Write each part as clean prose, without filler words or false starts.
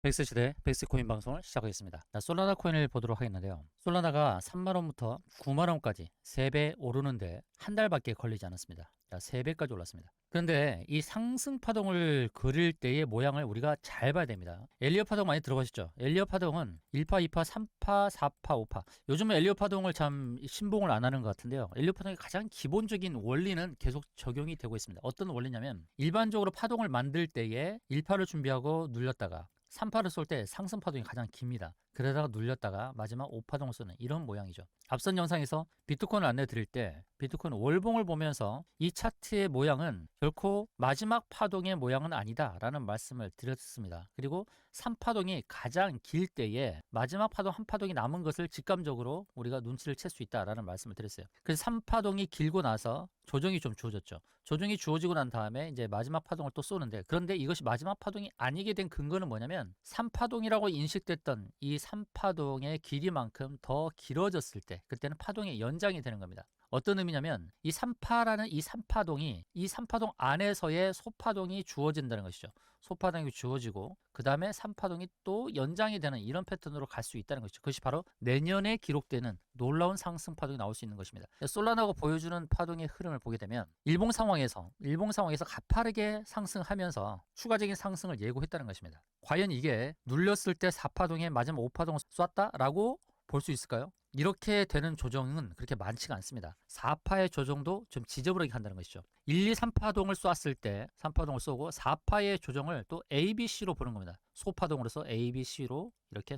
백스시대 백스코인 방송을 시작하겠습니다. 솔라나 코인을 보도록 하겠는데요. 솔라나가 3만원부터 9만원까지 3배 오르는데 한 달밖에 걸리지 않았습니다. 3배까지 올랐습니다. 그런데 이 상승 파동을 그릴 때의 모양을 우리가 잘 봐야 됩니다. 엘리엇 파동 많이 들어보셨죠? 엘리엇 파동은 1파, 2파, 3파, 4파, 5파. 요즘은 엘리엇 파동을 참 신봉을 안 하는 것 같은데요. 엘리엇 파동의 가장 기본적인 원리는 계속 적용이 되고 있습니다. 어떤 원리냐면 일반적으로 파동을 만들 때에 1파를 준비하고 눌렸다가 3파를 쏠 때 상승 파동이 가장 깁니다. 그러다가 눌렸다가 마지막 5파동을 쏘는 이런 모양이죠. 앞선 영상에서 비트코인을 안내 드릴 때 비트코인 월봉을 보면서 이 차트의 모양은 결코 마지막 파동의 모양은 아니다 라는 말씀을 드렸습니다. 그리고 3파동이 가장 길 때에 마지막 파동 한 파동이 남은 것을 직감적으로 우리가 눈치를 챌 수 있다라는 말씀을 드렸어요. 그래서 3파동이 길고 나서 조정이 좀 주어졌죠. 조정이 주어지고 난 다음에 이제 마지막 파동을 또 쏘는데, 그런데 이것이 마지막 파동이 아니게 된 근거는 뭐냐면 3파동이라고 인식됐던 이 3파동의 길이만큼 더 길어졌을 때 그때는 파동의 연장이 되는 겁니다. 어떤 의미냐면 이 3파라는 이 3파동이 이 3파동 안에서의 소파동이 주어진다는 것이죠. 소파동이 주어지고 그 다음에 3파동이 또 연장이 되는 이런 패턴으로 갈 수 있다는 것이죠. 그것이 바로 내년에 기록되는 놀라운 상승 파동이 나올 수 있는 것입니다. 솔라나가 보여주는 파동의 흐름을 보게 되면 일봉 상황에서 가파르게 상승하면서 추가적인 상승을 예고했다는 것입니다. 과연 이게 눌렸을 때 4파동에 마지막 5파동을 쐈다라고 볼 수 있을까요? 이렇게 되는 조정은 그렇게 많지가 않습니다. 4파의 조정도 좀 지저분하게 한다는 것이죠. 1, 2, 3파동을 쐈을 때 3파동을 쏘고 4파의 조정을 또 ABC로 보는 겁니다. 소파동으로서 ABC로 이렇게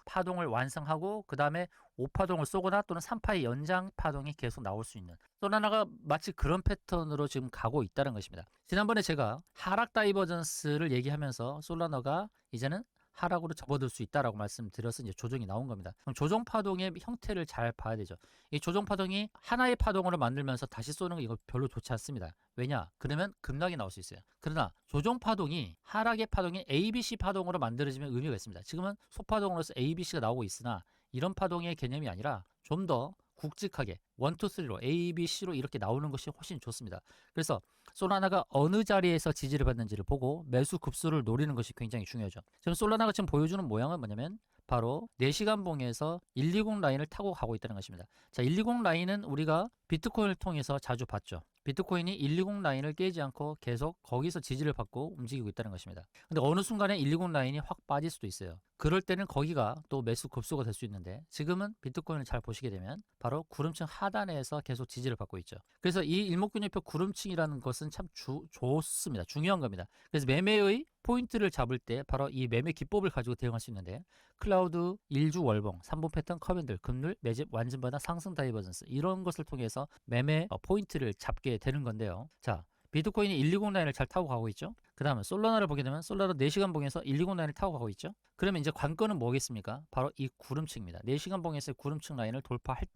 파동을 완성하고 그 다음에 5파동을 쏘거나 또는 3파의 연장 파동이 계속 나올 수 있는, 솔라나가 마치 그런 패턴으로 지금 가고 있다는 것입니다. 지난번에 제가 하락 다이버전스를 얘기하면서 솔라나가 이제는 하락으로 접어들 수 있다라고 말씀드려서 이제 조정이 나온 겁니다. 그럼 조정 파동의 형태를 잘 봐야 되죠. 이 조정 파동이 하나의 파동으로 만들면서 다시 쏘는 거 이거 별로 좋지 않습니다. 왜냐? 그러면 급락이 나올 수 있어요. 그러나 조정 파동이 하락의 파동이 ABC 파동으로 만들어지면 의미가 있습니다. 지금은 소파동으로서 ABC가 나오고 있으나 이런 파동의 개념이 아니라 좀 더 굵직하게 1, 2, 3로 A, B, C로 이렇게 나오는 것이 훨씬 좋습니다. 그래서 솔라나가 어느 자리에서 지지를 받는지를 보고 매수 급수를 노리는 것이 굉장히 중요하죠. 지금 솔라나가 지금 보여주는 모양은 뭐냐면 바로 4시간 봉에서 120 라인을 타고 가고 있다는 것입니다. 자, 120 라인은 우리가 비트코인을 통해서 자주 봤죠. 비트코인이 120 라인을 깨지 않고 계속 거기서 지지를 받고 움직이고 있다는 것입니다. 근데 어느 순간에 120 라인이 확 빠질 수도 있어요. 그럴 때는 거기가 또 매수 급수가 될 수 있는데, 지금은 비트코인을 잘 보시게 되면 바로 구름층 하단에서 계속 지지를 받고 있죠. 그래서 이 일목균열표 구름층이라는 것은 참 좋습니다. 중요한 겁니다. 그래서 매매의 포인트를 잡을 때 바로 이 매매 기법을 가지고 대응할 수 있는데, 클라우드, 일주 월봉, 3분 패턴 커밴들, 급률, 매집, 완전 반등, 상승 다이버전스, 이런 것을 통해서 매매 포인트를 잡게 되는 건데요. 자, 비트코인이 120 라인을 잘 타고 가고 있죠. 그 다음에 솔라나를 보게 되면 솔라나 4시간 봉에서 120 라인을 타고 가고 있죠. 그러면 이제 관건은 뭐겠습니까? 바로 이 구름층입니다. 4시간 봉에서 구름층 라인을 돌파할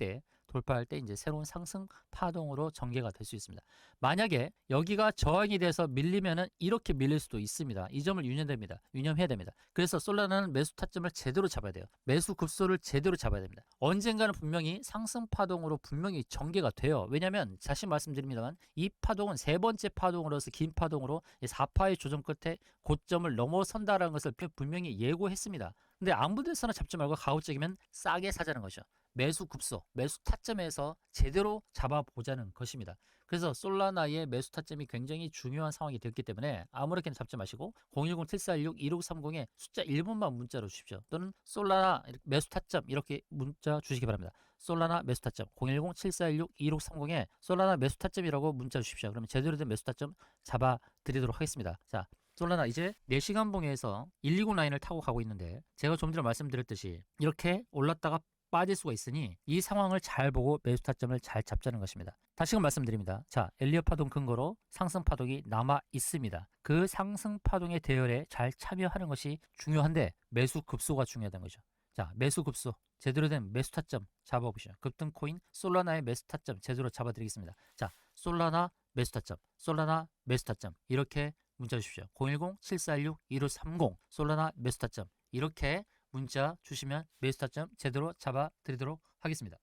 때 이제 새로운 상승 파동으로 전개가 될 수 있습니다. 만약에 여기가 저항이 돼서 밀리면은 이렇게 밀릴 수도 있습니다. 이 점을 유념해야 됩니다. 그래서 솔라나는 매수 타점을 제대로 잡아야 돼요. 매수 급소를 제대로 잡아야 됩니다. 언젠가는 분명히 상승 파동으로 분명히 전개가 돼요. 왜냐하면 다시 말씀드립니다만 이 파동은 세 번째 파동으로서 긴 파동으로 4파의 조정 끝에 고점을 넘어선다라는 것을 분명히 예고했습니다. 근데 아무 데서나 잡지 말고 가급적이면 싸게 사자는 것이죠. 매수 급소, 매수 타점에서 제대로 잡아보자는 것입니다. 그래서 솔라나의 매수 타점이 굉장히 중요한 상황이 됐기 때문에 아무렇게나 잡지 마시고 010-7416-2630에 숫자 1번만 문자로 주십시오. 또는 솔라나 매수 타점 이렇게 문자 주시기 바랍니다. 솔라나 매수 타점 010-7416-2630에 솔라나 매수 타점이라고 문자 주십시오. 그러면 제대로 된 매수 타점 잡아드리도록 하겠습니다. 자, 솔라나 이제 4시간 봉에서 120 라인을 타고 가고 있는데, 제가 좀 전에 말씀드렸듯이 이렇게 올랐다가 빠질 수가 있으니 이 상황을 잘 보고 매수 타점을 잘 잡자는 것입니다. 다시금 말씀드립니다. 자, 엘리엇 파동 근거로 상승 파동이 남아 있습니다. 그 상승 파동의 대열에 잘 참여하는 것이 중요한데 매수 급소가 중요하다는 거죠. 자, 매수 급소, 제대로 된 매수 타점 잡아보시죠. 급등코인 솔라나의 매수 타점 제대로 잡아드리겠습니다. 자, 솔라나 매수 타점, 솔라나 매수 타점 이렇게 문자 주십시오. 010-7416-1530 솔라나 매수 타점 이렇게 문자 주시면 매수 타점 제대로 잡아드리도록 하겠습니다.